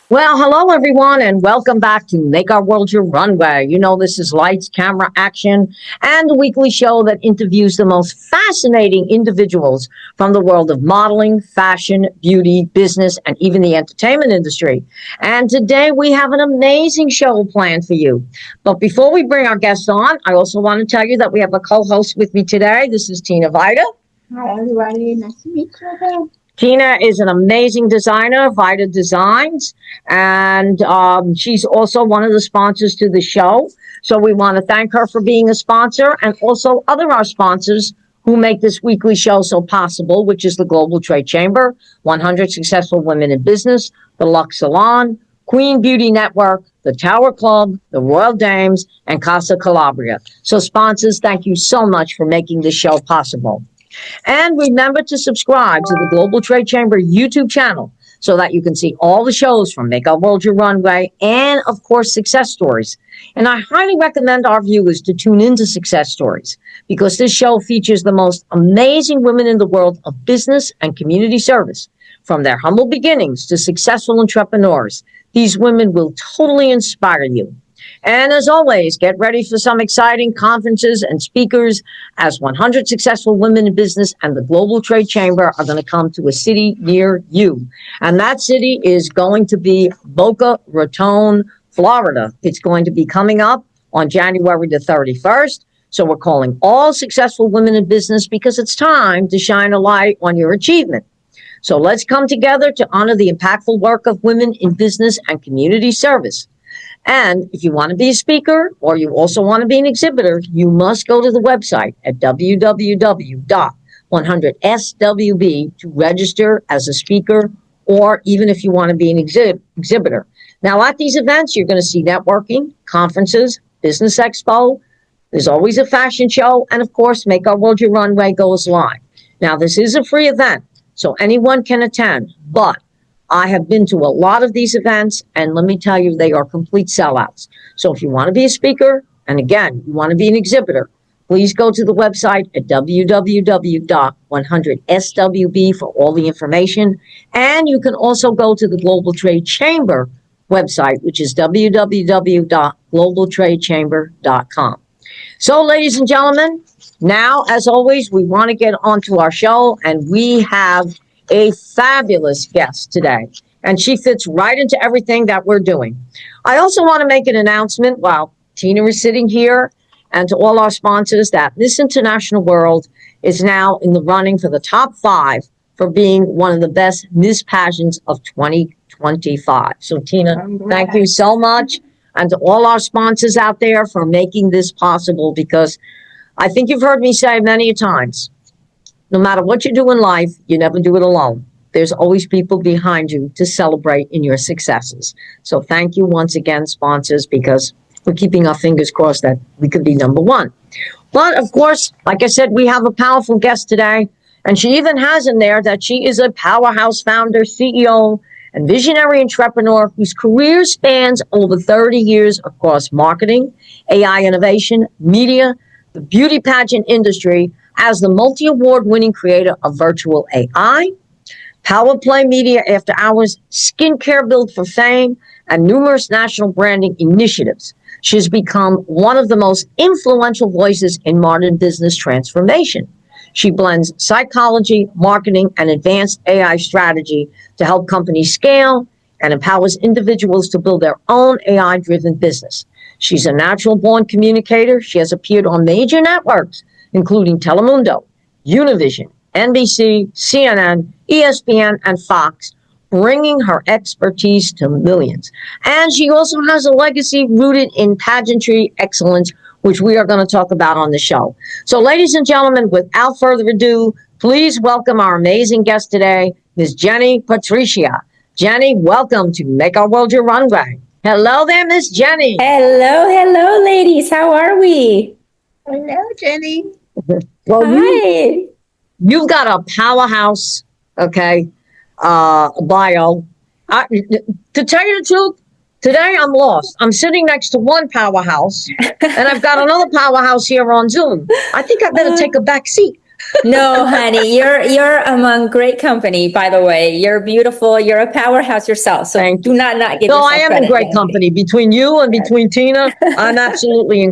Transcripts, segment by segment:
Well, hello everyone, and welcome back to Make Our World Your Runway. You know, this is lights, camera, action, and the weekly show that interviews the most fascinating individuals from the world of modeling, fashion, beauty, business, and even the entertainment industry. And today we have an amazing show planned for you. But before we bring our guests on, I also want to tell you that we have a co-host with me today. This is Tina Vida. Hi, everybody. Nice to meet you again. Tina is an amazing designer, Vida Designs, and she's also one of the sponsors to the show. So we want to thank her for being a sponsor and also other our sponsors who make this weekly show so possible, which is the Global Trade Chamber, 100 Successful Women in Business, the Lux Salon, Queen Beauty Network, the Tower Club, the Royal Dames, and Casa Calabria. So sponsors, thank you so much for making this show possible. And remember to subscribe to the Global Trade Chamber YouTube channel so that you can see all the shows from Make Our World Your Runway and, of course, success stories. And I highly recommend our viewers to tune into success stories because this show features the most amazing women in the world of business and community service. From their humble beginnings to successful entrepreneurs, these women will totally inspire you. And as always, get ready for some exciting conferences and speakers as 100 Successful Women in Business and the Global Trade Chamber are going to come to a city near you. And that city is going to be Boca Raton, Florida. It's going to be coming up on January the 31st. So we're calling all successful women in business because it's time to shine a light on your achievement. So let's come together to honor the impactful work of women in business and community service. And if you want to be a speaker or you also want to be an exhibitor, you must go to the website at www.100swb to register as a speaker or even if you want to be an exhibitor. Now, at these events, you're going to see networking, conferences, business expo. There's always a fashion show. And of course, Make Our World Your Runway goes live. Now, this is a free event, so anyone can attend, but I have been to a lot of these events, and let me tell you, they are complete sellouts. So if you want to be a speaker, and again, you want to be an exhibitor, please go to the website at www.100swb for all the information. And you can also go to the Global Trade Chamber website, which is www.globaltradechamber.com. So, ladies and gentlemen, now, as always, we want to get onto our show, and we have a fabulous guest today, and she fits right into everything that we're doing. I also want to make an announcement while Tina is sitting here and to all our sponsors that Miss International World is now in the running for the top 5 for being one of the best Miss Pageants of 2025. So Tina, thank you so much. And to all our sponsors out there for making this possible, because I think you've heard me say many times, no matter what you do in life, you never do it alone. There's always people behind you to celebrate in your successes. So thank you once again, sponsors, because we're keeping our fingers crossed that we could be number one. But of course, like I said, we have a powerful guest today, and she even has in there that she is a powerhouse founder, CEO, and visionary entrepreneur whose career spans over 30 years across marketing, AI innovation, media, the beauty pageant industry, as the multi-award winning creator of VirtuAi, PowerPlay Media After Hours, Skincare Build for Fame, and numerous national branding initiatives. She has become one of the most influential voices in modern business transformation. She blends psychology, marketing, and advanced AI strategy to help companies scale and empowers individuals to build their own AI-driven business. She's a natural-born communicator. She has appeared on major networks, including Telemundo, Univision, NBC, CNN, ESPN, and Fox, bringing her expertise to millions. And she also has a legacy rooted in pageantry excellence, which we are going to talk about on the show. So, ladies and gentlemen, without further ado, please welcome our amazing guest today, Ms. Jenny Patrizia. Jenny, welcome to Make Our World Your Runway. Hello there, Miss Jenny. Hello, ladies. How are we? Hello, Jenny. Well, Hi. you've got a powerhouse, okay, bio. To tell you the truth, today I'm lost. I'm sitting next to one powerhouse, and I've got another powerhouse here on Zoom. I think I better take a back seat. No, honey, you're among great company, by the way. You're beautiful. You're a powerhouse yourself. So Thank do you. not give No, I yourself am in credit, great young lady. company. Between you and between Tina, I'm absolutely in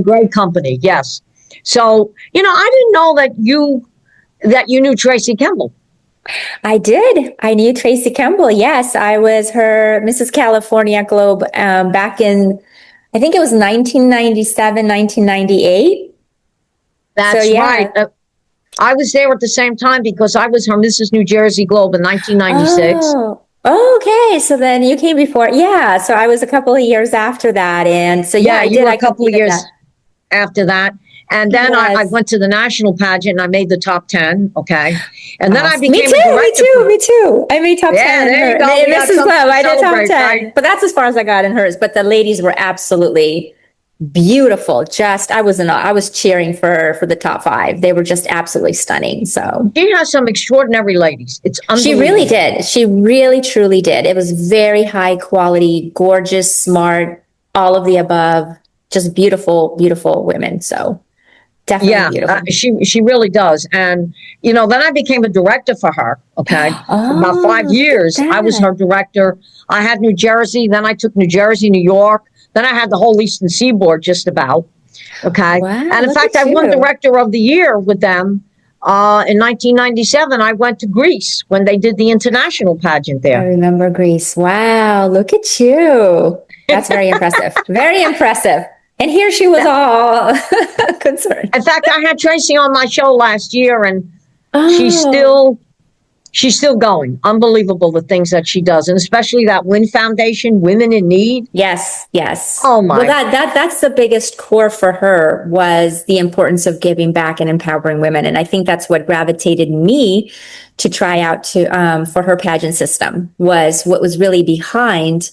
great company. Yes. So, I didn't know that you knew Tracy Kemble. I did. I knew Tracy Kemble. Yes, I was her Mrs. California Globe back in, I think it was 1997, 1998. So That's right. yeah. I was there at the same time because I was her Mrs. New Jersey Globe in 1996. Oh, okay. So then you came before. Yeah. So I was a couple of years after that. And so, yeah, Yeah, I you did. were a I couple of completed that. years after that. And then I Yes. went to the national pageant and I made the top 10. Okay. And then I Awesome. Me became a too. Me director too. for, Me too. I made top yeah, 10 in there her. you go. In We got Mrs. something Globe, to I did top celebrate, 10. right? But that's as far as I got in hers. But the ladies were absolutely beautiful. Just I was cheering for the top 5. They were just absolutely stunning. So She has some extraordinary ladies. It's she really unbelievable. did. She really truly did. It was very high quality, gorgeous, smart, all of the above. Just beautiful, beautiful women. So definitely Yeah, beautiful. she really does. And, then I became a director for her. Okay. For about five Oh, look at years, I was that. her director. I had New Jersey. Then I took New Jersey, New York. Then I had the whole Eastern Seaboard just about. Okay. Wow, And in look fact, at I won you. Director of the Year with them. In 1997, I went to Greece when they did the international pageant I there. remember Greece. Wow, look at you. That's very impressive. Very impressive. And here she was all concerned. In fact, I had Tracy on my show last year, and she's Oh, still she's still going. Unbelievable the things that she does, and especially that WIN Foundation, Women in Need. yes, yes. Oh Well, my! that's the biggest core for her was the importance of giving back and empowering women. And I think that's what gravitated me to try out to for her pageant system was what was really behind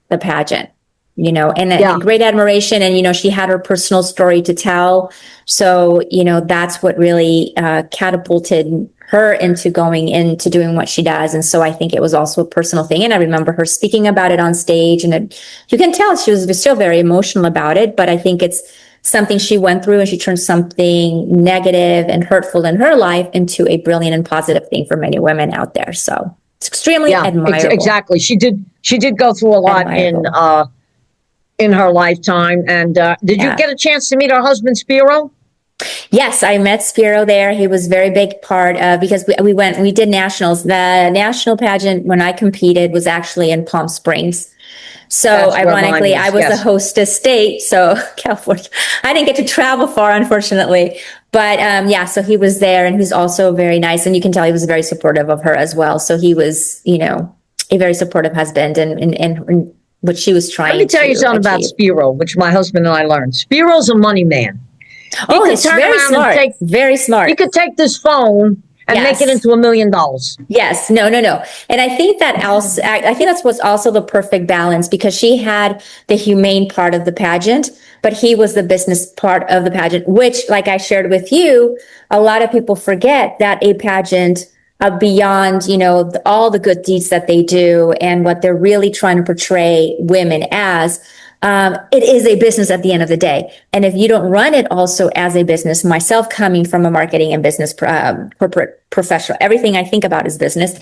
the pageant, and a Yeah, great admiration. And, she had her personal story to tell. So, that's what really catapulted her into going into doing what she does. And so I think it was also a personal thing. And I remember her speaking about it on stage, and you can tell she was still very emotional about it. But I think it's something she went through, and she turned something negative and hurtful in her life into a brilliant and positive thing for many women out there. So it's extremely yeah, admirable. exactly. She did go through a lot Admirable. in her lifetime. And did you Yeah. get a chance to meet her husband, Spiro? Yes, I met Spiro there. He was a very big part of because we did nationals. The national pageant when I competed was actually in Palm Springs. So That's where mine ironically, I was. was the Yes. hostess state. So California, I didn't get to travel far, unfortunately. But yeah, so he was there, and he's also very nice. And you can tell he was very supportive of her as well. So he was, a very supportive husband and what she was Let me trying tell you to something about achieve. Spiro, which my husband and I learned. Spiro's a money man. He Oh, could it's turn very around and smart. take Very he smart. could take this phone and make it Yes. into $1 million. Yes, no, no, no. And I think that also, I think that's what's also the perfect balance because she had the humane part of the pageant, but he was the business part of the pageant, which, like I shared with you, a lot of people forget that a pageant beyond, all the good deeds that they do and what they're really trying to portray women as, it is a business at the end of the day. And if you don't run it also as a business, myself coming from a marketing and business corporate professional, everything I think about is business,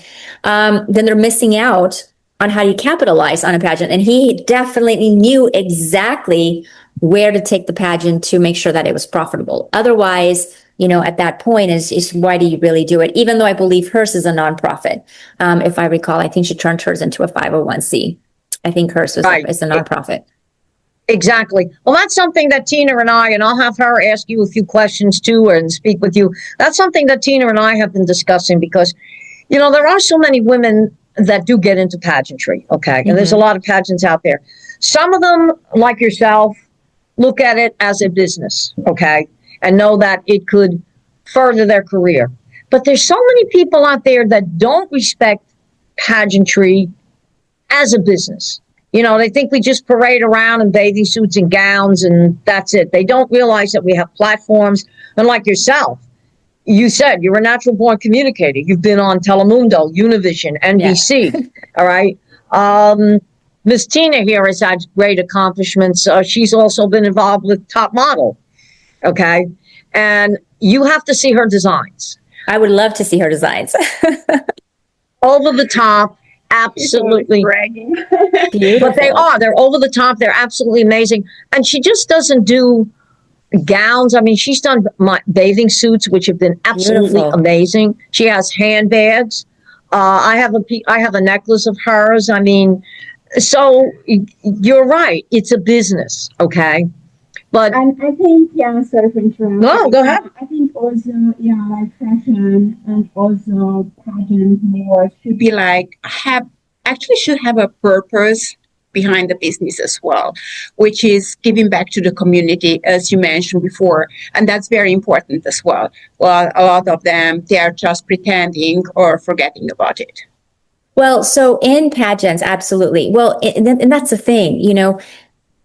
then they're missing out on how you capitalize on a pageant. And he definitely knew exactly where to take the pageant to make sure that it was profitable. Otherwise, at that point is why do you really do it? Even though I believe hers is a nonprofit. If I recall, I think she turned hers into a 501c. I think hers Right. is a nonprofit. Exactly. Well, that's something that Tina and I'll have her ask you a few questions too and speak with you. That's something that Tina and I have been discussing because, there are so many women that do get into pageantry. Okay. And there's a lot of pageants out there. Some of them, like yourself, look at it as a business. Okay. And know that it could further their career. But there's so many people out there that don't respect pageantry as a business. They think we just parade around in bathing suits and gowns and that's it. They don't realize that we have platforms. And like yourself, you said you're a natural born communicator. You've been on Telemundo, Univision, NBC. Yeah. All right. Miss Tina here has had great accomplishments. She's also been involved with Top Model. Okay. And you have to see her designs. I would love to see her designs. Over the top, absolutely. Bragging. Beautiful. But they're over the top. They're absolutely amazing. And she just doesn't do gowns. I mean, she's done my bathing suits, which have been absolutely Beautiful. amazing. She has handbags. I have a necklace of hers. I mean, so you're right. It's a business, okay? But And I think, yeah, sorry for interrupting. No, go ahead. I think also, yeah, like fashion and also pageant more should be like should have a purpose behind the business as well, which is giving back to the community, as you mentioned before. And that's very important as well. Well, a lot of them, they are just pretending or forgetting about it. Well, so in pageants, absolutely. Well, and that's the thing, you know,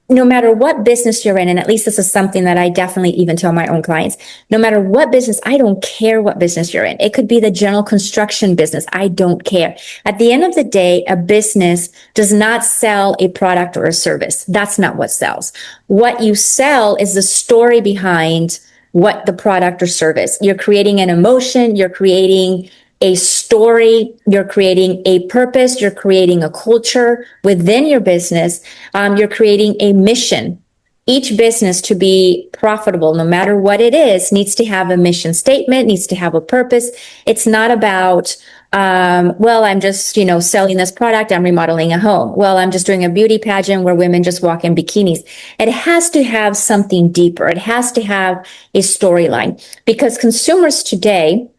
no matter what business you're in, and at least this is something that I definitely even tell my own clients, no matter what business, I don't care what business you're in. It could be the general construction business. I don't care. At the end of the day, a business does not sell a product or a service. That's not what sells. What you sell is the story behind what the product or service. You're creating an emotion, you're creating a story, you're creating a purpose, you're creating a culture within your business, you're creating a mission. Each business to be profitable, no matter what it is, needs to have a mission statement, needs to have a purpose. It's not about, well, I'm just, selling this product, I'm remodeling a home. Well, I'm just doing a beauty pageant where women just walk in bikinis. It has to have something deeper. It has to have a storyline, because consumers today,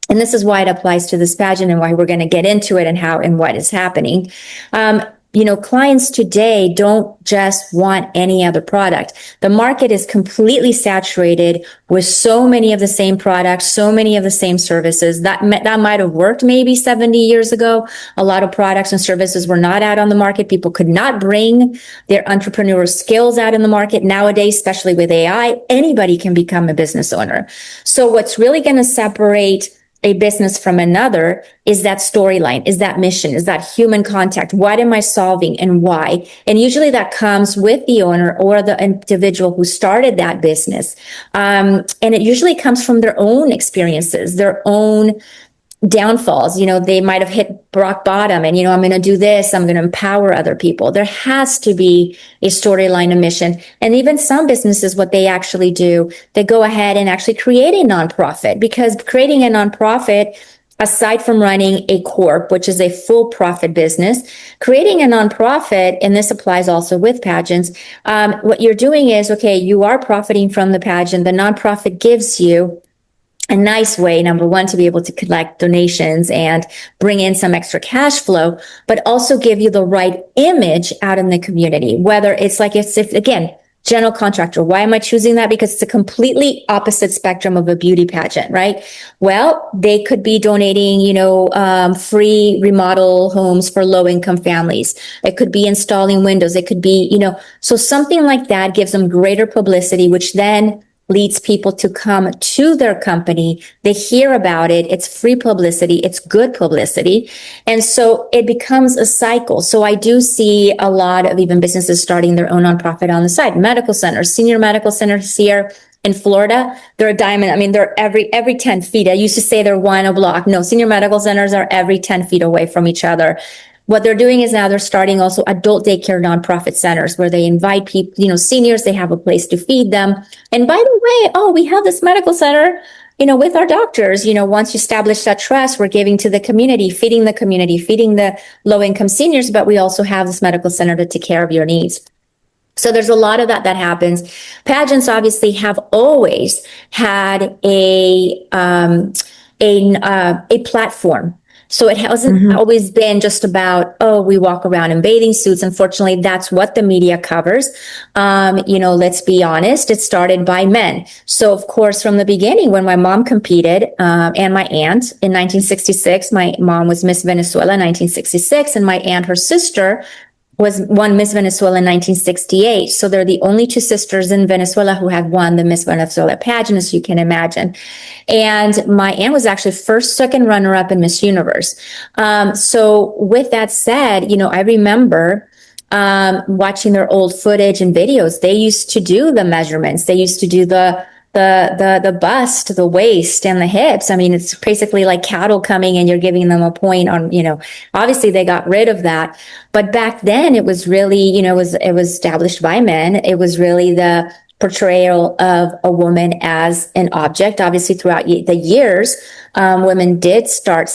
and this is why it applies to this pageant and why we're going to get into it and how and what is happening. Clients today don't just want any other product. The market is completely saturated with so many of the same products, so many of the same services. That might have worked maybe 70 years ago. A lot of products and services were not out on the market. People could not bring their entrepreneurial skills out in the market. Nowadays, especially with AI, anybody can become a business owner. So what's really going to separate a business from another is that storyline, is that mission, is that human contact. What am I solving and why? And usually that comes with the owner or the individual who started that business. And it usually comes from their own experiences, their own downfalls. They might have hit rock bottom and, I'm going to do this. I'm going to empower other people. There has to be a storyline, a mission. And even some businesses, what they actually do, they go ahead and actually create a nonprofit, because creating a nonprofit, aside from running a corp, which is a full profit business, creating a nonprofit, and this applies also with pageants, what you're doing is, okay, you are profiting from the pageant. The nonprofit gives you a nice way, number one, to be able to collect donations and bring in some extra cash flow, but also give you the right image out in the community. Whether it's like, again, general contractor. Why am I choosing that? Because it's a completely opposite spectrum of a beauty pageant, right? Well, they could be donating, free remodel homes for low income families. It could be installing windows. It could be, so something like that gives them greater publicity, which then leads people to come to their company. They hear about it. It's free publicity. It's good publicity. And so it becomes a cycle. So I do see a lot of even businesses starting their own nonprofit on the side. Medical centers, senior medical centers here in Florida, they're a diamond. I mean, they're every 10 feet. I used to say they're one a block. No, senior medical centers are every 10 feet away from each other. What they're doing is now they're starting also adult daycare nonprofit centers where they invite people, seniors, they have a place to feed them. And by the way, we have this medical center, with our doctors. Once you establish that trust, we're giving to the community, feeding the low income seniors, but we also have this medical center to take care of your needs. So there's a lot of that happens. Pageants obviously have always had a platform. So it hasn't always been just about, we walk around in bathing suits. Unfortunately, that's what the media covers. Let's be honest, it started by men. So of course, from the beginning, when my mom competed, and my aunt in 1966, my mom was Miss Venezuela in 1966, and my aunt, her sister, won Miss Venezuela in 1968. So they're the only two sisters in Venezuela who have won the Miss Venezuela pageant, as you can imagine. And my aunt was actually first, second runner-up in Miss Universe. So with that said, I remember watching their old footage and videos. They used to do the measurements. They used to do the the bust, the waist, and the hips. I mean, it's basically like cattle coming and you're giving them a point on, obviously they got rid of that. But back then it was really, it was established by men. It was really the portrayal of a woman as an object. Obviously throughout the years, women did start,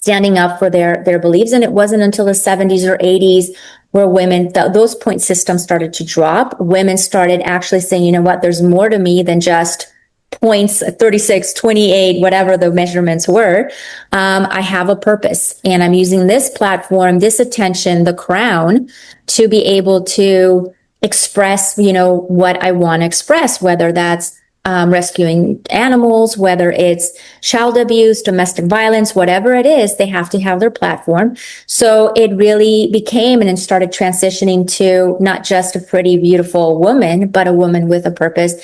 standing up for their beliefs. And it wasn't until the 70s or 80s where women, those point systems started to drop. Women started actually saying, you know what, there's more to me than just points, 36, 28, whatever the measurements were. I have a purpose and I'm using this platform, this attention, the crown, to be able to express, what I want to express, whether that's rescuing animals, whether it's child abuse, domestic violence, whatever it is, they have to have their platform. So it really became and it started transitioning to not just a pretty, beautiful woman, but a woman with a purpose.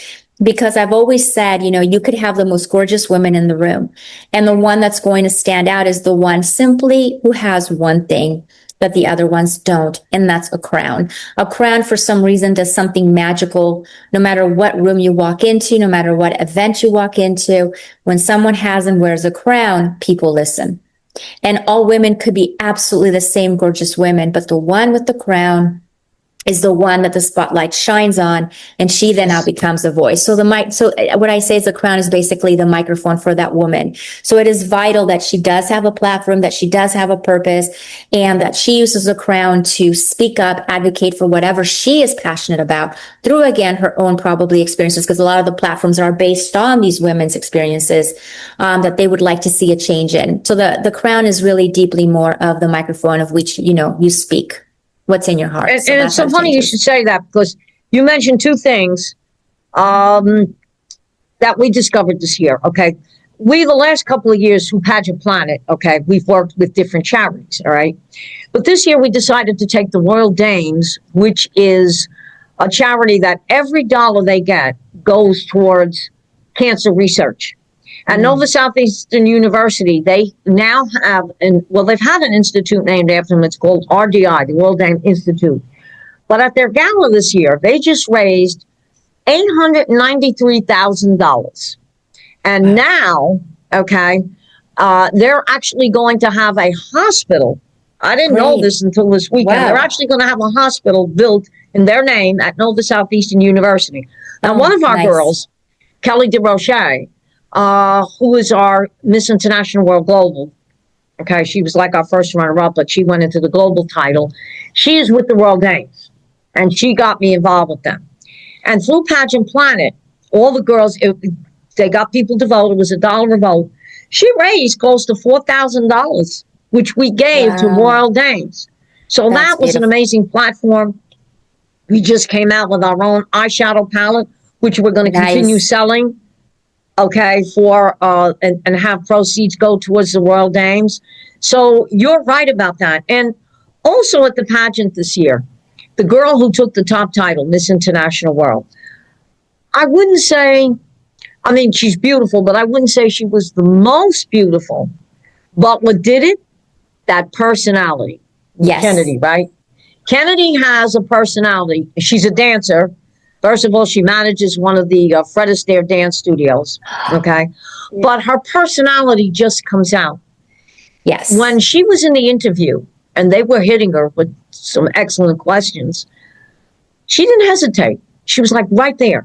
Because I've always said, you could have the most gorgeous women in the room. And the one that's going to stand out is the one simply who has one thing that the other ones don't. And that's a crown. A crown, for some reason, does something magical. No matter what room you walk into, no matter what event you walk into, when someone has and wears a crown, people listen. And all women could be absolutely the same gorgeous women, but the one with the crown is the one that the spotlight shines on, and she then now becomes a voice. So what I say is the crown is basically the microphone for that woman. So it is vital that she does have a platform, that she does have a purpose, and that she uses the crown to speak up, advocate for whatever she is passionate about through, again, her own probably experiences, because a lot of the platforms are based on these women's experiences that they would like to see a change in. So the crown is really deeply more of the microphone of which, you speak what's in your heart. And it's so funny you should say that, because you mentioned two things that we discovered this year, okay? The last couple of years through Pageant Planet, okay, we've worked with different charities, all right? But this year we decided to take the Royal Dames, which is a charity that every dollar they get goes towards cancer research. At Nova Southeastern University, they now have, they've had an institute named after them. It's called RDI, the Royal Dame Institute. But at their gala this year, they just raised $893,000. And now, okay, they're actually going to have a hospital. I didn't know this until this weekend. Wow. They're actually going to have a hospital built in their name at Nova Southeastern University. Now, one of our girls, Kelly DeRoche, who is our Miss International World Global. Okay, she was like our first runner-up, but she went into the global title. She is with the Royal Dames, and she got me involved with them. And through Pageant Planet, all the girls, they got people to vote. It was $1 a vote. She raised close to $4,000, which we gave to Royal Dames. So that was an amazing platform. We just came out with our own eyeshadow palette, which we're going to continue selling. Okay, and have proceeds go towards the Royal Dames. So you're right about that. And also at the pageant this year, the girl who took the top title, Miss International World, I wouldn't say, she's beautiful, but I wouldn't say she was the most beautiful. But what did it? That personality. Yes. Kennedy, right? Kennedy has a personality. She's a dancer. First of all, she manages one of the Fred Astaire dance studios, okay? But her personality just comes out. Yes. When she was in the interview, and they were hitting her with some excellent questions, she didn't hesitate. She was like right there.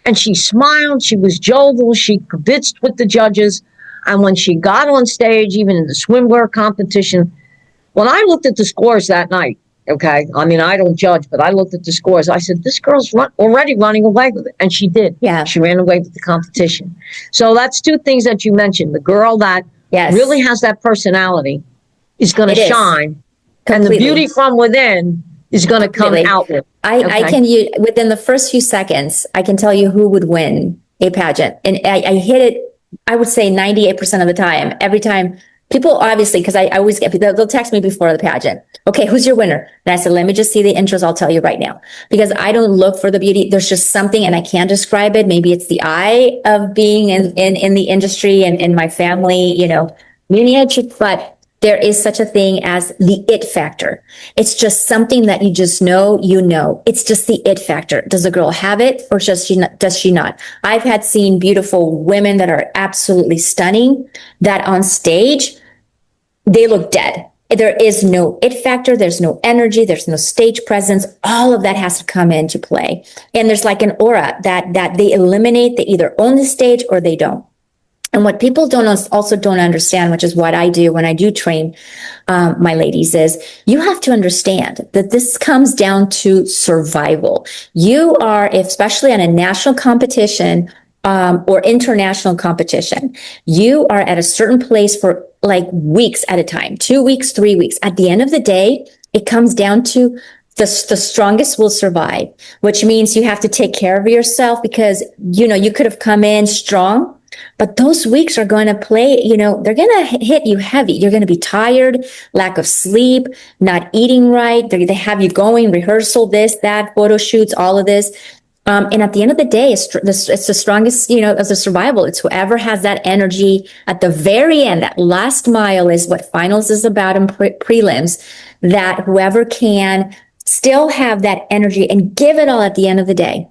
And she smiled, she was jovial, she convinced with the judges. And when she got on stage, even in the swimwear competition, when I looked at the scores that night, okay, I don't judge, but I looked at the scores. I said, this girl's already running away with it. And she did. Yeah. She ran away with the competition. So that's two things that you mentioned. The girl that really has that personality is going to shine. And the beauty from within is going to come outward. I can, within the first few seconds, I can tell you who would win a pageant. And I hit it, I would say 98% of the time. Every time. People, obviously, because I always get, they'll text me before the pageant. Okay, who's your winner? And I said, let me just see the intros. I'll tell you right now. Because I don't look for the beauty. There's just something, and I can't describe it. Maybe it's the eye of being in the industry and in my family, lineage. But there is such a thing as the it factor. It's just something that you just know, It's just the it factor. Does the girl have it or does she not? I've had seen beautiful women that are absolutely stunning that on stage, they look dead. There is no it factor. There's no energy. There's no stage presence. All of that has to come into play. And there's like an aura that they eliminate. They either own the stage or they don't. And what people don't understand, which is what I do when I do train my ladies, is you have to understand that this comes down to survival. You are, especially on a national competition or international competition, you are at a certain place for like weeks at a time, 2 weeks, 3 weeks. At the end of the day, it comes down to the strongest will survive, which means you have to take care of yourself because, you could have come in strong, but those weeks are going to play, they're going to hit you heavy. You're going to be tired, lack of sleep, not eating right. They have you going, rehearsal, this, that, photo shoots, all of this. And at the end of the day, it's the strongest, as a survival. It's whoever has that energy at the very end. That last mile is what finals is about in prelims, that whoever can still have that energy and give it all at the end of the day,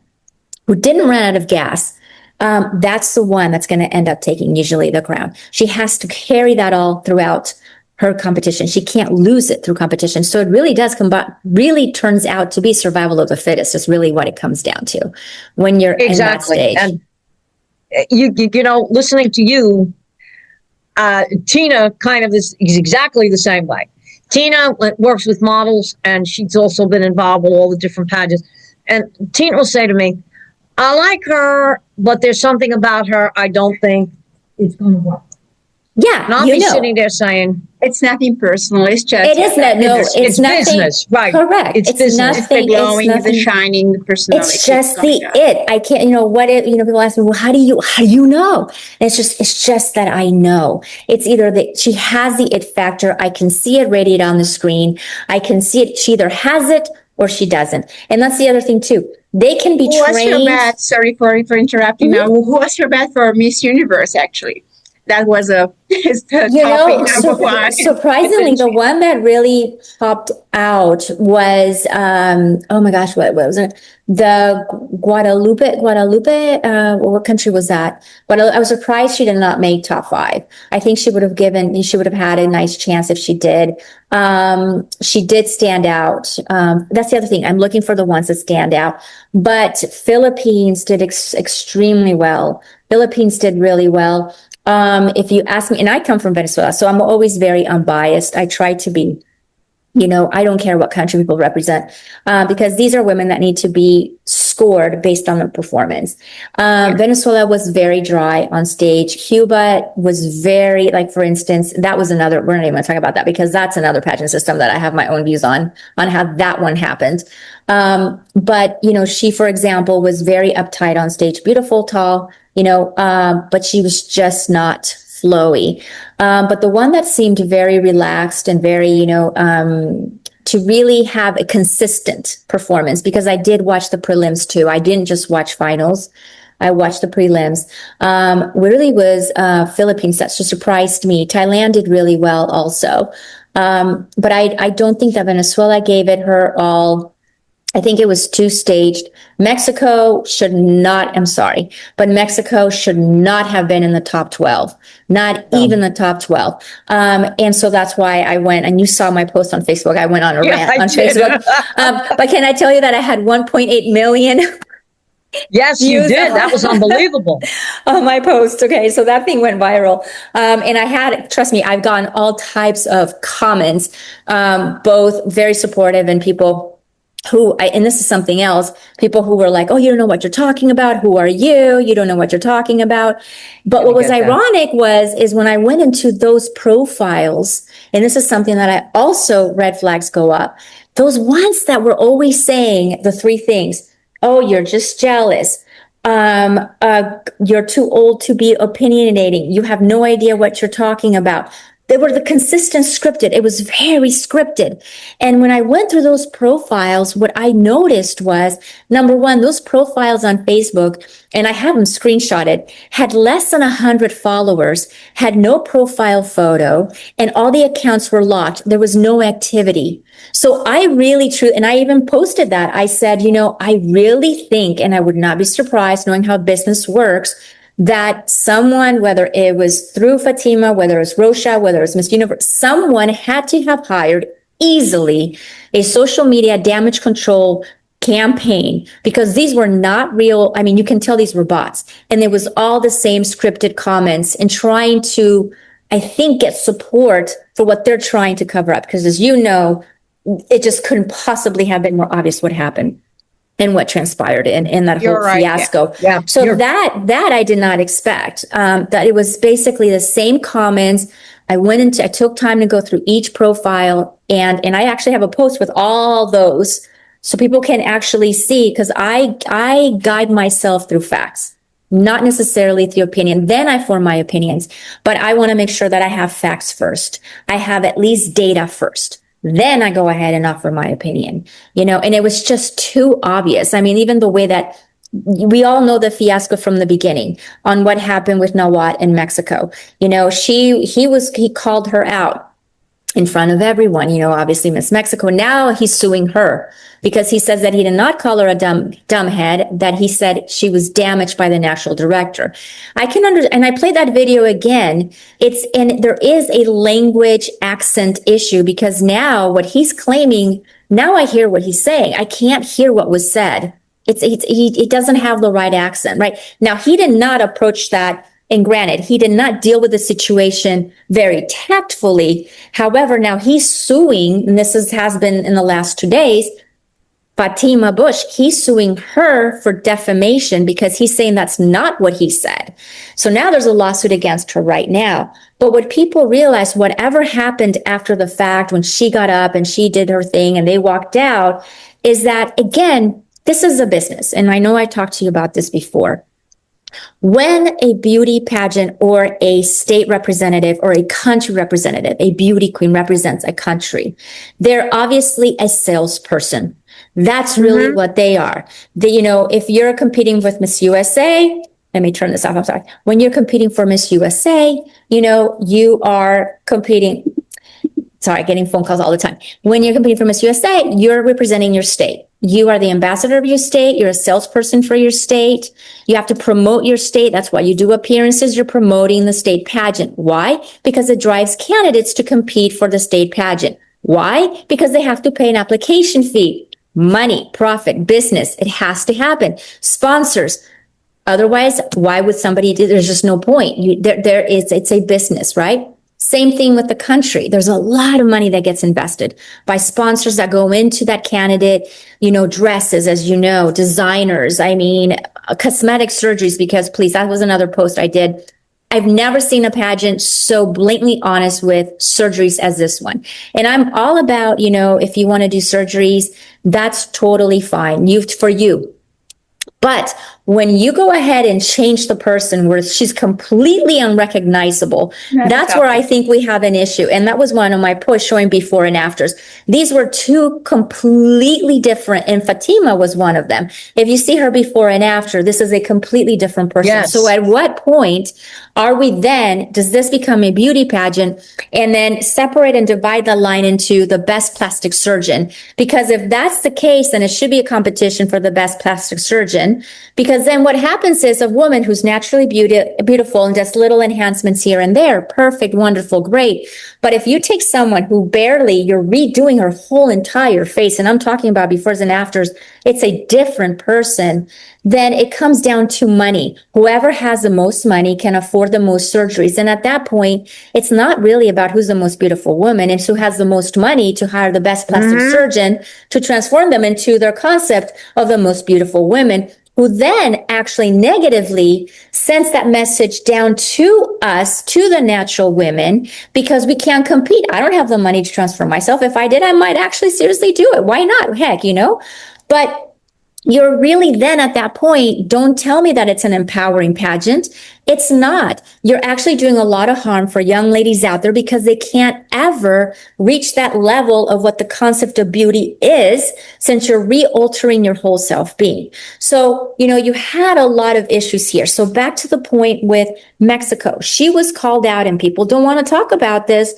who didn't run out of gas. That's the one that's going to end up taking usually the crown. She has to carry that all throughout her competition. She can't lose it through competition. So it really really turns out to be survival of the fittest is really what it comes down to when you're exactly. in that stage. And listening to you, Tina kind of is exactly the same way. Tina works with models and she's also been involved with all the different pageants. And Tina will say to me, I like her, but there's something about her I don't think it's going to work. Yeah, and I'll be sitting there saying, it's nothing personal. It's just it is not. No, it's nothing. Business, right? Correct. It's business. It's the glowing, the shining, the personality. It's just it. I can't. People ask me, well, how do you know? And it's just that I know. It's either that she has the it factor. I can see it radiate on the screen. I can see it. She either has it or she doesn't. And that's the other thing too. They can be trained. Who was her bet? Sorry for interrupting. Now, who was her bet for Miss Universe? Actually, that was topic number one. Surprisingly, the one that really popped out was oh my gosh, what was it? The Guadalupe. What country was that? But I was surprised she did not make top 5. I think she would have had a nice chance if she did. She did stand out. That's the other thing. I'm looking for the ones that stand out. But Philippines did extremely well. Philippines did really well. If you ask me, and I come from Venezuela, so I'm always very unbiased. I try to be, I don't care what country people represent, because these are women that need to be scored based on their performance. Venezuela was very dry on stage. Cuba was very, like, for instance, that was another, we're not even going to talk about that because that's another pageant system that I have my own views on how that one happened. But, she, for example, was very uptight on stage, beautiful, tall, but she was just not flowy. But the one that seemed very relaxed and very, to really have a consistent performance, because I did watch the prelims too. I didn't just watch finals. I watched the prelims. Really was Philippines. That just surprised me. Thailand did really well also. But I don't think that Venezuela gave it her all. I think it was 2 staged. Mexico should not have been in the top 12, not even the top 12. And so that's why I went, and you saw my post on Facebook. I went on a rant on Facebook. But can I tell you that I had 1.8 million Yes, you did. That was unbelievable. On my post. Okay. So that thing went viral. And I had, trust me, I've gotten all types of comments, both very supportive and people and this is something else, people who were like, oh, you don't know what you're talking about. Who are you? You don't know what you're talking about. But what was ironic is when I went into those profiles, and this is something that I also, red flags go up, those ones that were always saying the 3 things. Oh, you're just jealous. You're too old to be opinionating. You have no idea what you're talking about. they were the consistent scripted. It was very scripted. And when I went through those profiles, what I noticed was, number one, those profiles on Facebook, and I have them screenshotted, had less than 100 followers, had no profile photo, and all the accounts were locked. There was no activity. So I really and I even posted that. I said, I really think, and I would not be surprised knowing how business works, that someone, whether it was through Fatima, whether it was Rosha, whether it was Miss Universe, someone had to have hired easily a social media damage control campaign, because these were not real. I mean, you can tell these were bots, and it was all the same scripted comments and trying to, I think, get support for what they're trying to cover up. Because as you know, it just couldn't possibly have been more obvious what happened and what transpired in that whole fiasco. Yeah. So that I did not expect, that it was basically the same comments. I took time to go through each profile, and I actually have a post with all those so people can actually see, because I guide myself through facts, not necessarily through opinion. Then I form my opinions, but I want to make sure that I have facts first. I have at least data first. Then I go ahead and offer my opinion, and it was just too obvious. I mean, even the way that we all know the fiasco from the beginning on what happened with Nawat in Mexico. He called her out in front of everyone, obviously Miss Mexico. Now he's suing her because he says that he did not call her a dumbhead, that he said she was damaged by the national director. I can understand, and I played that video again. There is a language accent issue, because now what he's claiming, now I hear what he's saying. I can't hear what was said. He doesn't have the right accent, right? Now, he did not approach that. And granted, he did not deal with the situation very tactfully. However, now he's suing, and this has been in the last 2 days, Fatima Bush. He's suing her for defamation because he's saying that's not what he said. So now there's a lawsuit against her right now. But what people realize, whatever happened after the fact, when she got up and she did her thing and they walked out, is that, again, this is a business. And I know I talked to you about this before. When a beauty pageant or a state representative or a country representative, a beauty queen represents a country, they're obviously a salesperson. That's really what they are. If you're competing with Miss USA, let me turn this off. I'm sorry. When you're competing for Miss USA, you are competing. Sorry, getting phone calls all the time. When you're competing for Miss USA, you're representing your state. You are the ambassador of your state. You're a salesperson for your state. You have to promote your state. That's why you do appearances. You're promoting the state pageant. Why? Because it drives candidates to compete for the state pageant. Why? Because they have to pay an application fee. Money, profit, business. It has to happen. Sponsors. Otherwise, why would somebody do? There's just no point. It's a business, right? Same thing with the country. There's a lot of money that gets invested by sponsors that go into that candidate, dresses, as you know, designers, cosmetic surgeries, because please, that was another post I did. I've never seen a pageant so blatantly honest with surgeries as this one. And I'm all about, if you want to do surgeries, that's totally fine. For you. But when you go ahead and change the person where she's completely unrecognizable, that's where I think we have an issue. And that was one of my posts showing before and afters. These were two completely different, and Fatima was one of them. If you see her before and after, this is a completely different person. Yes. So at what point does this become a beauty pageant, and then separate and divide the line into the best plastic surgeon? Because if that's the case, then it should be a competition for the best plastic surgeon. Because then what happens is a woman who's naturally beautiful and does little enhancements here and there, perfect, wonderful, great. But if you take someone who you're redoing her whole entire face, and I'm talking about befores and afters, it's a different person, then it comes down to money. Whoever has the most money can afford the most surgeries. And at that point, it's not really about who's the most beautiful woman. It's who has the most money to hire the best plastic surgeon to transform them into their concept of the most beautiful women, who then actually negatively sends that message down to us, to the natural women, because we can't compete. I don't have the money to transform myself. If I did, I might actually seriously do it. Why not? Heck, But you're really then at that point, don't tell me that it's an empowering pageant. It's not. You're actually doing a lot of harm for young ladies out there because they can't ever reach that level of what the concept of beauty is, since you're re-altering your whole self-being. So, you had a lot of issues here. So back to the point with Mexico, she was called out and people don't want to talk about this.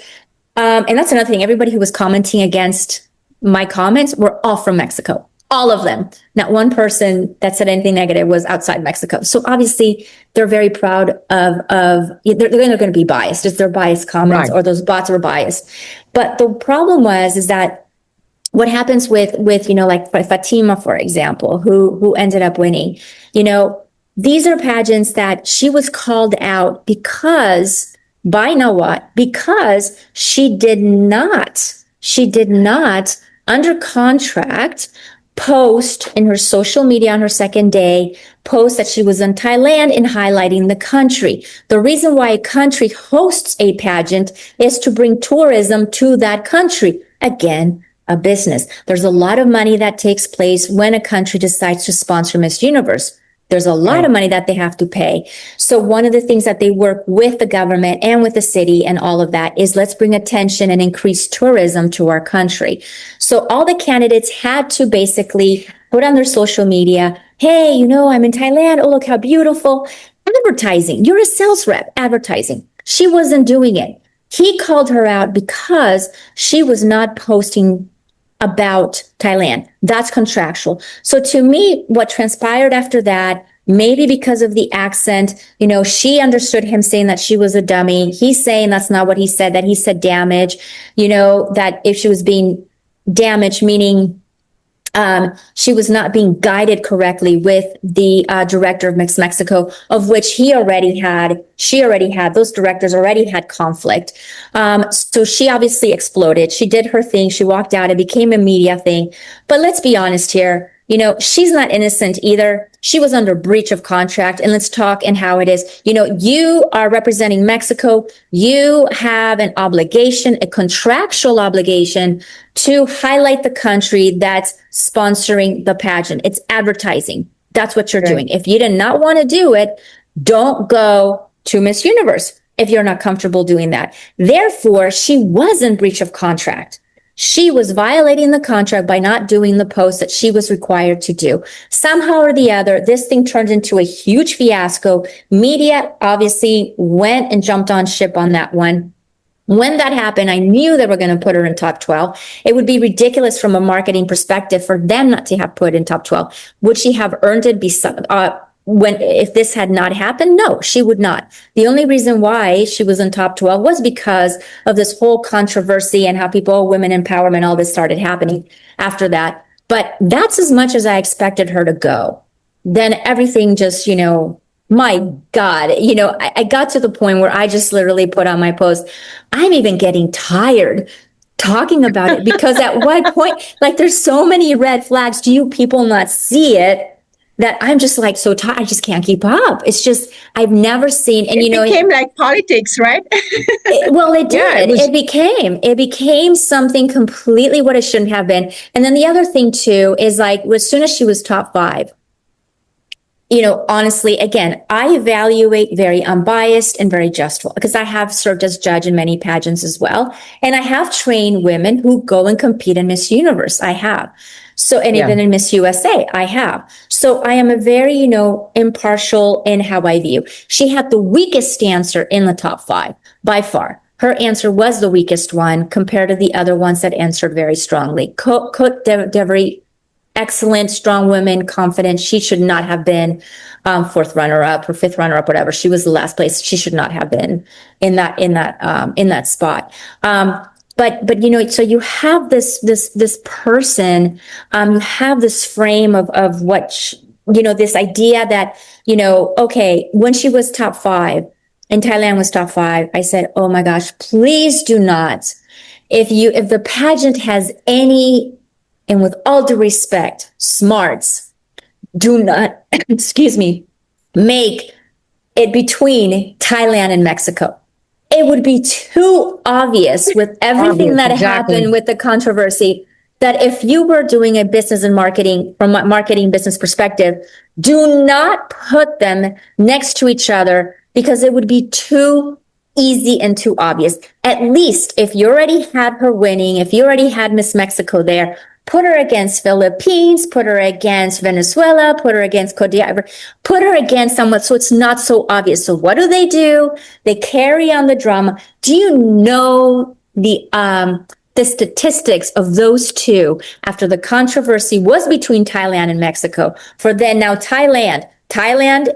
And that's another thing. Everybody who was commenting against my comments were all from Mexico. All of them. Not one person that said anything negative was outside Mexico. So obviously they're very proud they're going to be biased. It's their biased comments, Right. or those bots were biased. But the problem is that what happens with like Fatima, for example, who ended up winning, these are pageants that she was called out because she did not under contract post in her social media on her second day, post that she was in Thailand and highlighting the country. The reason why a country hosts a pageant is to bring tourism to that country. Again, a business. There's a lot of money that takes place when a country decides to sponsor Miss Universe. There's a lot of money that they have to pay. So one of the things that they work with the government and with the city and all of that is, let's bring attention and increase tourism to our country. So all the candidates had to basically put on their social media, hey, I'm in Thailand. Oh, look how beautiful. Advertising. You're a sales rep. Advertising. She wasn't doing it. He called her out because she was not posting about Thailand. That's contractual. So to me, what transpired after that, maybe because of the accent, she understood him saying that she was a dummy. He's saying that's not what he said, that he said damage, that if she was being damaged, meaning she was not being guided correctly with the director of Miss Mexico, of which she already had, those directors already had conflict. So she obviously exploded. She did her thing. She walked out. It became a media thing. But let's be honest here. She's not innocent either. She was under breach of contract. And let's talk and how it is. You are representing Mexico. You have an obligation, a contractual obligation to highlight the country that's sponsoring the pageant. It's advertising. That's what you're doing. If you did not want to do it, don't go to Miss Universe if you're not comfortable doing that. Therefore, she was in breach of contract. She was violating the contract by not doing the post that she was required to do. Somehow or the other, this thing turned into a huge fiasco. Media obviously went and jumped on ship on that one. When that happened, I knew they were going to put her in top 12. It would be ridiculous from a marketing perspective for them not to have put in top 12. Would she have earned it if this had not happened? No, she would not. The only reason why she was in top 12 was because of this whole controversy and how women empowerment, all this started happening after that. But that's as much as I expected her to go. Then everything just, my God, I got to the point where I just literally put on my post, I'm even getting tired talking about it, because at what point, there's so many red flags. Do you people not see it? That I'm just so tired. I just can't keep up. It's just, I've never seen, and it became like politics, right? It did. Yeah, it became something completely what it shouldn't have been. And then the other thing too is as soon as she was top 5, honestly, again, I evaluate very unbiased and very just, because I have served as judge in many pageants as well. And I have trained women who go and compete in Miss Universe. I have. So, and even in Miss USA, I have. So I am a very, impartial in how I view. She had the weakest answer in the top 5 by far. Her answer was the weakest one compared to the other ones that answered very strongly. Cook Devery, excellent, strong woman, confident. She should not have been 4th runner-up or 5th runner-up, whatever. She was the last place. She should not have been in that spot. But so you have this person, you have this frame of what this idea that okay, when she was top 5 and Thailand was top 5, I said, oh my gosh, please do not, if the pageant has any, and with all due respect, smarts, do not make it between Thailand and Mexico. It would be too obvious with everything that happened with the controversy. that if you were doing a business and marketing, from a marketing business perspective, do not put them next to each other because it would be too easy and too obvious. At least if you already had her winning, if you already had Miss Mexico there, put her against Philippines, put her against Venezuela, put her against Cote d'Ivoire, put her against someone so it's not so obvious. So what do? They carry on the drama. Do you know the statistics of those two after the controversy was between Thailand and Mexico? For then now Thailand,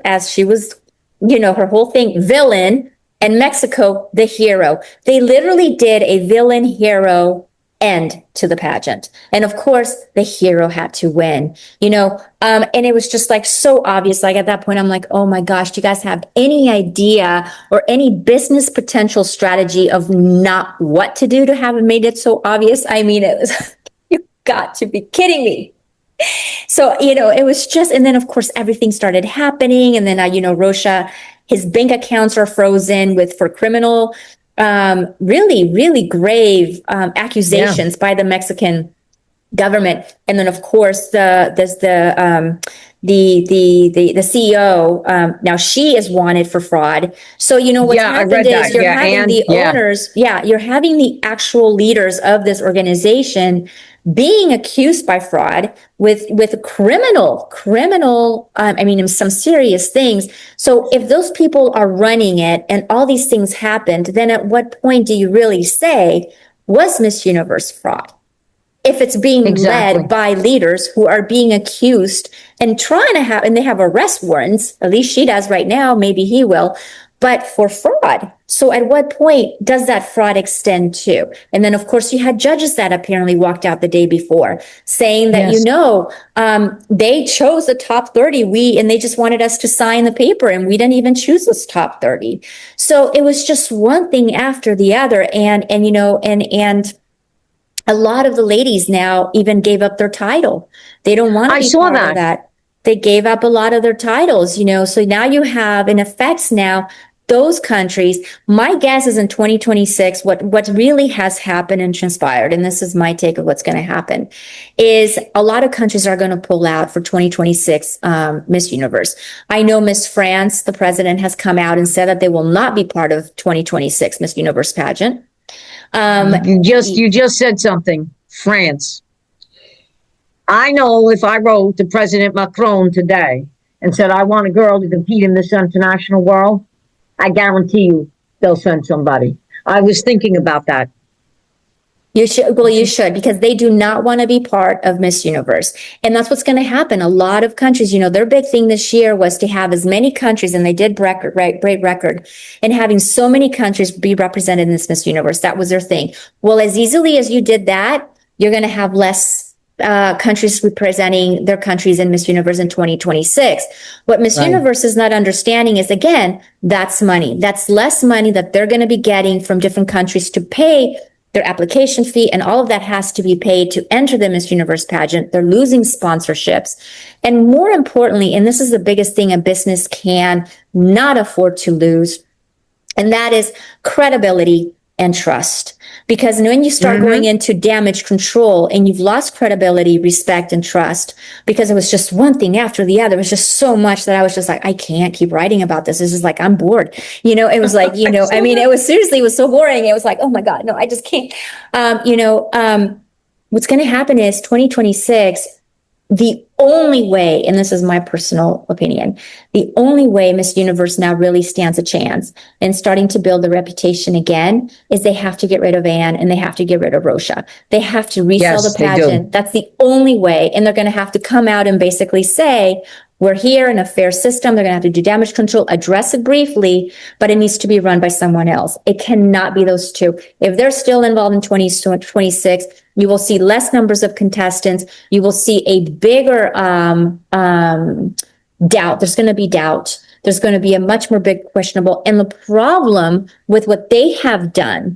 as she was, her whole thing, villain, and Mexico, the hero. They literally did a villain hero end to the pageant. And of course, the hero had to win, and it was just like so obvious. Like at that point, I'm like, oh my gosh, do you guys have any idea or any business potential strategy of not what to do to have it made it so obvious? I mean, it was, you got to be kidding me. So, it was just, and then of course, everything started happening. And then, Rocha, his bank accounts are frozen for criminal, really, really grave accusations by the Mexican government. And then, of course, there's the CEO. Now she is wanted for fraud. So what's happened is you're having the owners. Yeah, you're having the actual leaders of this organization being accused by fraud with criminal, some serious things. So if those people are running it and all these things happened, then at what point do you really say, was Miss Universe fraud? If it's being led by leaders who are being accused and and they have arrest warrants, at least she does right now, maybe he will, but for fraud. So at what point does that fraud extend to? And then, of course, you had judges that apparently walked out the day before saying that, they chose the top 30. And they just wanted us to sign the paper and we didn't even choose those top 30. So it was just one thing after the other. And a lot of the ladies now even gave up their title. They don't want to be part of that. They gave up a lot of their titles, so now you have, in effect now, those countries. My guess is in 2026, what really has happened and transpired, and this is my take of what's going to happen, is a lot of countries are going to pull out for 2026 Miss Universe. I know Miss France, the president, has come out and said that they will not be part of 2026 Miss Universe pageant. You just said something. France. I know if I wrote to President Macron today and said, I want a girl to compete in this international world, I guarantee you they'll send somebody. I was thinking about that. You should, because they do not want to be part of Miss Universe. And that's what's going to happen. A lot of countries, their big thing this year was to have as many countries, and they did break record in having so many countries be represented in this Miss Universe. That was their thing. Well, as easily as you did that, you're going to have less countries representing their countries in Miss Universe in 2026. What Miss Universe is not understanding is, again, that's money. That's less money that they're going to be getting from different countries to pay their application fee, and all of that has to be paid to enter the Miss Universe pageant. They're losing sponsorships. And more importantly, and this is the biggest thing a business can not afford to lose, and that is credibility and trust. Because when you start going into damage control and you've lost credibility, respect, and trust, because it was just one thing after the other, it was just so much that I was just like, I can't keep writing about this. This is like, I'm bored. It was like, it was seriously, it was so boring. It was like, oh my God, no, I just can't. What's going to happen is 2026, the only way, and this is my personal opinion, the only way Miss Universe now really stands a chance in starting to build the reputation again is they have to get rid of Anne and they have to get rid of Rocha. They have to resell the pageant. That's the only way. And they're going to have to come out and basically say, we're here in a fair system. They're going to have to do damage control, address it briefly, but it needs to be run by someone else. It cannot be those two. If they're still involved in 2026, you will see less numbers of contestants. You will see a bigger doubt. There's going to be doubt. There's going to be a much more big questionable. And the problem with what they have done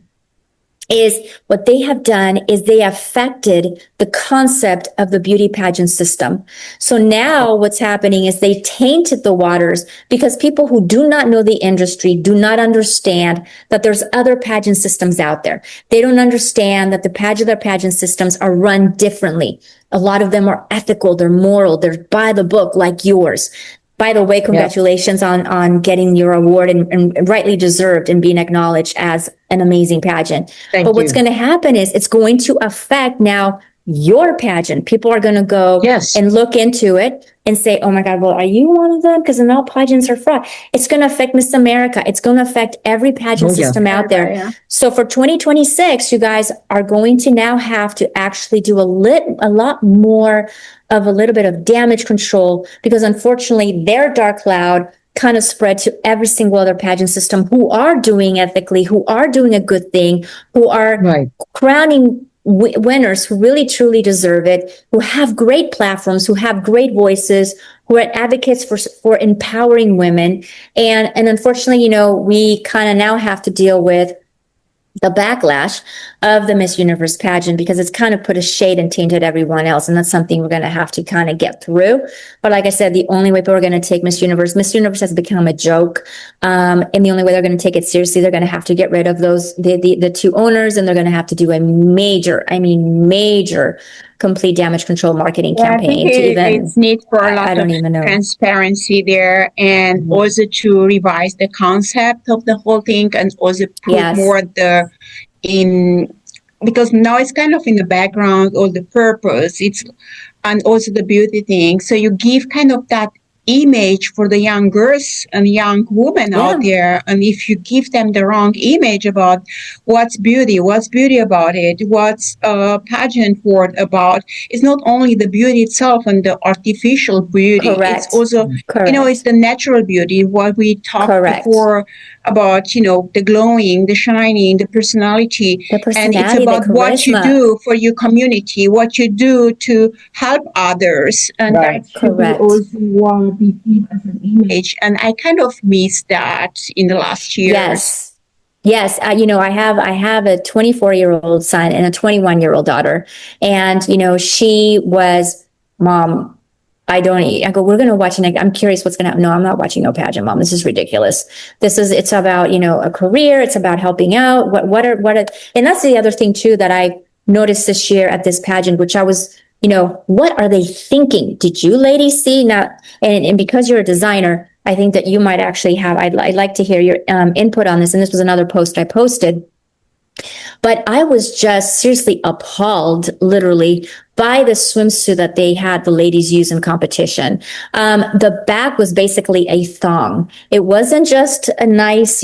is what they have done is they affected the concept of the beauty pageant system. So now what's happening is they tainted the waters because people who do not know the industry do not understand that there's other pageant systems out there. They don't understand that their pageant systems are run differently. A lot of them are ethical, they're moral, they're by the book like yours. By the way, congratulations on getting your award and rightly deserved and being acknowledged as an amazing pageant. But what's going to happen is it's going to affect now your pageant. People are going to go and look into it and say, oh my God, well, are you one of them? Because now pageants are fraud. It's going to affect Miss America. It's going to affect every pageant system out there. Yeah. So for 2026, you guys are going to now have to actually do a lot more of a little bit of damage control, because unfortunately their dark cloud kind of spread to every single other pageant system who are doing ethically, who are doing a good thing, who are crowning winners who really truly deserve it, who have great platforms, who have great voices, who are advocates for empowering women. And unfortunately, we kind of now have to deal with the backlash of the Miss Universe pageant, because it's kind of put a shade and tainted everyone else. And that's something we're going to have to kind of get through. But like I said, the only way people are going to take Miss Universe has become a joke. And the only way they're going to take it seriously, they're going to have to get rid of the two owners, and they're going to have to do a major complete damage control marketing campaign. It's need for a lot of transparency there, and also to revise the concept of the whole thing, and also put more because now it's kind of in the background, or the purpose, and also the beauty thing. So you give kind of that image for the young girls and young women out there. And if you give them the wrong image about what's beauty about it, what's pageant world about, it's not only the beauty itself and the artificial beauty. It's also, it's the natural beauty, what we talked before about, the glowing, the shining, the personality. And it's about what you do for your community, what you do to help others. And that should be also what we give as an image. And I kind of missed that in the last year. Yes. I have a 24-year-old son and a 21-year-old daughter. And, she was, Mom, I go, we're going to watch I'm curious what's going to happen. No, I'm not watching no pageant, Mom. This is ridiculous. It's about, a career. It's about helping out. And that's the other thing too, that I noticed this year at this pageant, which I was, what are they thinking? Did you ladies see now? And because you're a designer, I think that you might actually have, I'd like to hear your input on this. And this was another post I posted. But I was just seriously appalled, literally, by the swimsuit that they had the ladies use in competition. The back was basically a thong. It wasn't just a nice,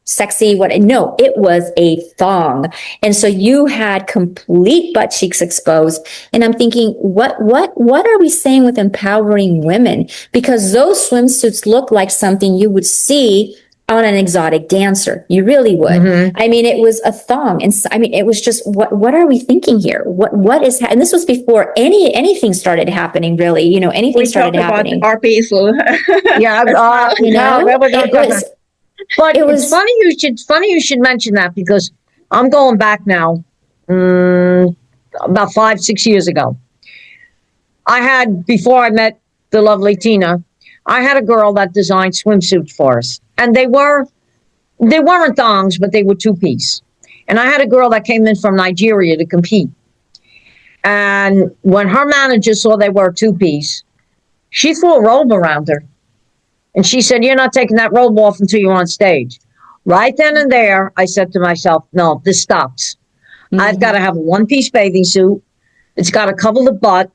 sexy, no, it was a thong. And so you had complete butt cheeks exposed. And I'm thinking, what are we saying with empowering women? Because those swimsuits look like something you would see on an exotic dancer. You really would. Mm-hmm. I mean, it was a thong. And it was just, what are we thinking here? What is, and this was before anything started happening, really, anything started happening. About our basil. But it's funny you should mention that, because I'm going back now, about 5-6 years ago. Before I met the lovely Tina, I had a girl that designed swimsuits for us. And they weren't thongs, but they were two-piece. And I had a girl that came in from Nigeria to compete. And when her manager saw they were two-piece, she threw a robe around her. And she said, "You're not taking that robe off until you're on stage." Right then and there, I said to myself, no, this stops. Mm-hmm. I've got to have a one-piece bathing suit. It's got to cover the butt.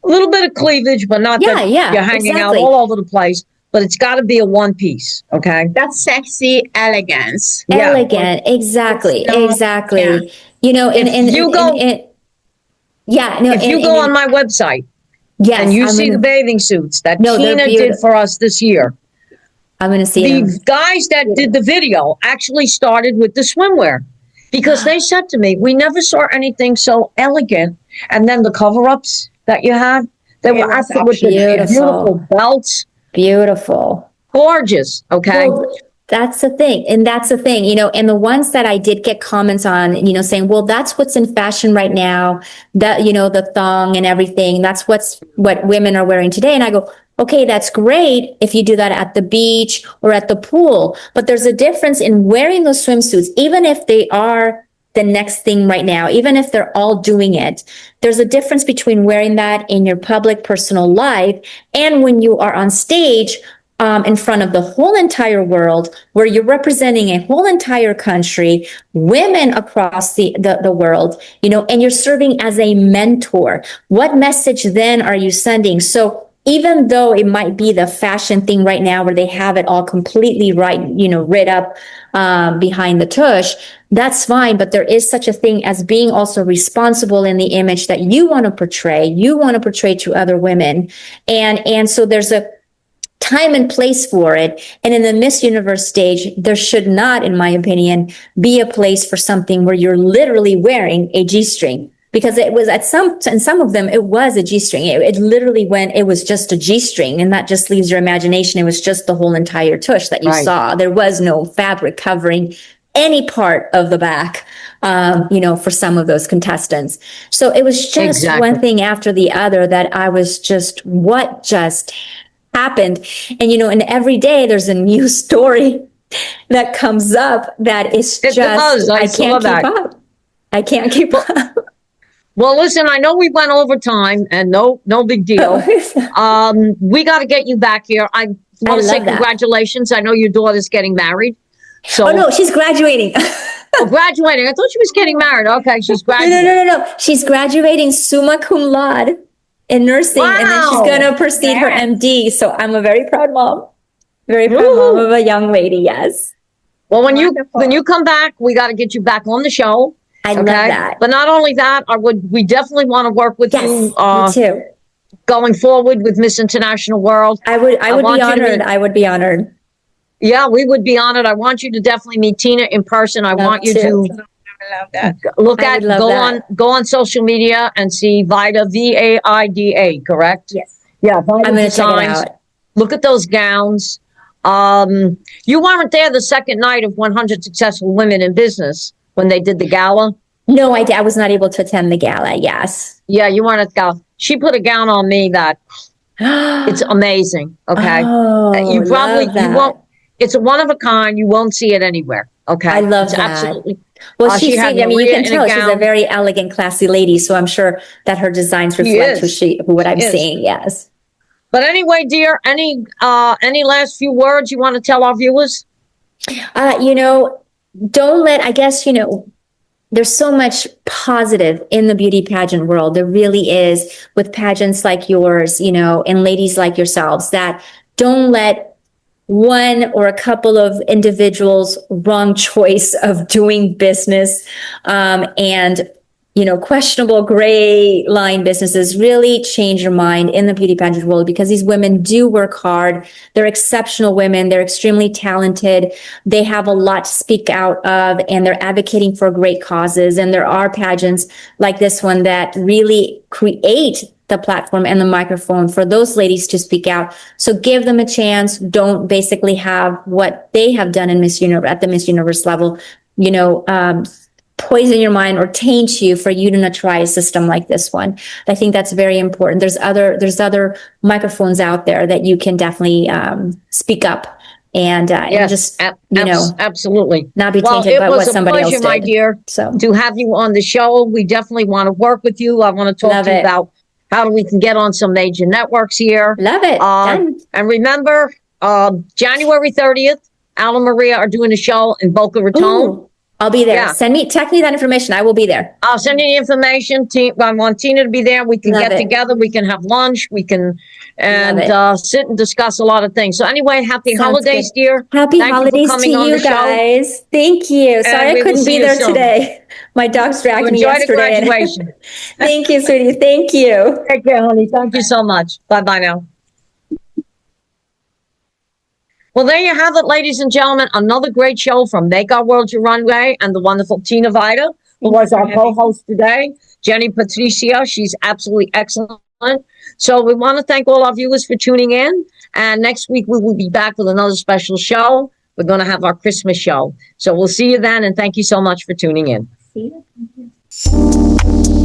A little bit of cleavage, but not that you're hanging out all over the place. But it's got to be a one piece, okay? That's sexy elegance. Elegant, exactly. Yeah. If you go on my website, and you see the bathing suits that Tina did for us this year, I'm going to see the guys that did the video actually started with the swimwear, because they said to me, "We never saw anything so elegant." And then the cover-ups that you had, they were absolutely beautiful belts. Beautiful. Gorgeous. Okay. Well, That's the thing. And that's the thing, and the ones that I did get comments on, saying, well, that's what's in fashion right now, that, the thong and everything, that's what women are wearing today. And I go, okay, that's great if you do that at the beach or at the pool. But there's a difference in wearing those swimsuits, even if they are the next thing right now, even if they're all doing it. There's a difference between wearing that in your public personal life and when you are on stage in front of the whole entire world, where you're representing a whole entire country, women across the world, and you're serving as a mentor. What message then are you sending? So even though it might be the fashion thing right now where they have it all completely right, rid up behind the tush, that's fine. But there is such a thing as being also responsible in the image that you want to portray to other women. And so there's a time and place for it. And in the Miss Universe stage, there should not, in my opinion, be a place for something where you're literally wearing a G-string. Because it was in some of them, it was a G-string. It literally it was just a G-string, and that just leaves your imagination. It was just the whole entire tush that you saw. There was no fabric covering any part of the back, for some of those contestants. So it was just one thing after the other that I was just, what just happened? And, and every day there's a new story that comes up that is just, I can't keep up. I can't keep up. Well, listen, I know we went over time, and no big deal. We got to get you back here. I want to say congratulations. I know your daughter's getting married. So, no, she's graduating. Graduating. I thought she was getting married. Okay, she's graduating. No. She's graduating summa cum laude in nursing, and then she's going to proceed her MD. So I'm a very proud mom. Very proud mom of a young lady, yes. Well, when you come back, we got to get you back on the show. I love that. But not only that, we definitely want to work with you. Me too. Going forward with Miss International World. I would be honored. I would be honored. Yeah, we would be honored. I want you to definitely meet Tina in person. I want you to I love that. Go on social media and see Vida, VAIDA, correct? Yes. Yeah, Vida I'm going to check it out. Look at those gowns. You weren't there the second night of 100 Successful Women in Business when they did the gala. No, I was not able to attend the gala. Yes. Yeah, you weren't at the gala. She put a gown on me that it's amazing. Okay. You won't. It's a one of a kind. You won't see it anywhere. Okay. I love that. Absolutely. Well, you can tell she's a very elegant, classy lady. So I'm sure that her designs reflect what I'm seeing. Yes. But anyway, dear, any last few words you want to tell our viewers? Don't let, I guess, there's so much positive in the beauty pageant world. There really is, with pageants like yours, and ladies like yourselves, that don't let one or a couple of individuals' wrong choice of doing business and questionable gray line businesses really change your mind in the beauty pageant world, because these women do work hard. They're exceptional women. They're extremely talented. They have a lot to speak out of, and they're advocating for great causes. And there are pageants like this one that really create the platform and the microphone for those ladies to speak out. So give them a chance. Don't basically have what they have done in Miss Universe at the Miss Universe level, poison your mind or taint you for you to not try a system like this one. I think that's very important. There's other microphones out there that you can definitely speak up and just absolutely not be tainted by what somebody else did. It was a pleasure, my dear, to have you on the show. We definitely want to work with you. I want to talk to you about how we can get on some major networks here. Love it. And remember, January 30th, Al and Maria are doing a show in Boca Raton. Ooh. I'll be there. Yeah. Text me that information. I will be there. I'll send you the information. I want Tina to be there. We can get together. We can have lunch. We can sit and discuss a lot of things. So anyway, happy holidays, dear. Happy holidays to you guys. Thank you. Sorry I couldn't be there today. My dog's dragged me yesterday. Enjoy the graduation. Thank you, sweetie. Thank you. Take care, honey. Thank you so much. Bye-bye now. Well, there you have it, ladies and gentlemen. Another great show from Make Our World Your Runway and the wonderful Tina Vida, who was our co-host today. Jenny Patrizia, she's absolutely excellent. So we want to thank all our viewers for tuning in. And next week, we will be back with another special show. we're going to have our Christmas show. So we'll see you then. And thank you so much for tuning in. See you.